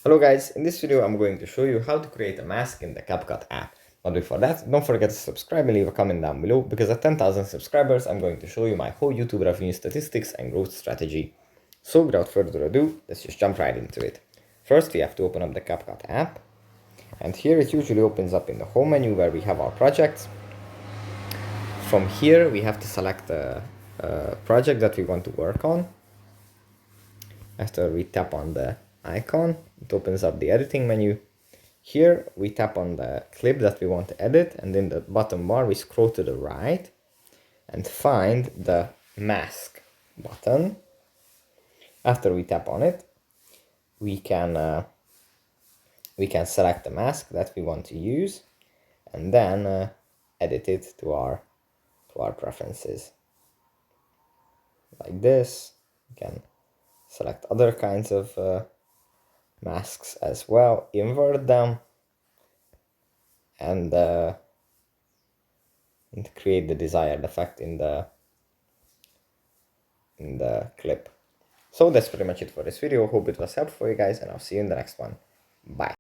Hello guys, in this video I'm going to show you how to create a mask in the CapCut app. But before that, don't forget to subscribe and leave a comment down below, because at 10,000 subscribers I'm going to show you my whole YouTube revenue statistics and growth strategy. So without further ado, let's just jump right into it. First we have to open up the CapCut app, and here it usually opens up in the home menu where we have our projects. From here we have to select a project that we want to work on. After we tap on the icon, it opens up the editing menu. Here we tap on the clip that we want to edit, and in the bottom bar we scroll to the right and find the mask button. After we tap on it, we can select the mask that we want to use and then edit it to our preferences. Like this. We can select other kinds of masks as well, invert them, and create the desired effect in the clip. So that's pretty much it for this video. Hope it was helpful for you guys, and I'll see you in the next one. Bye.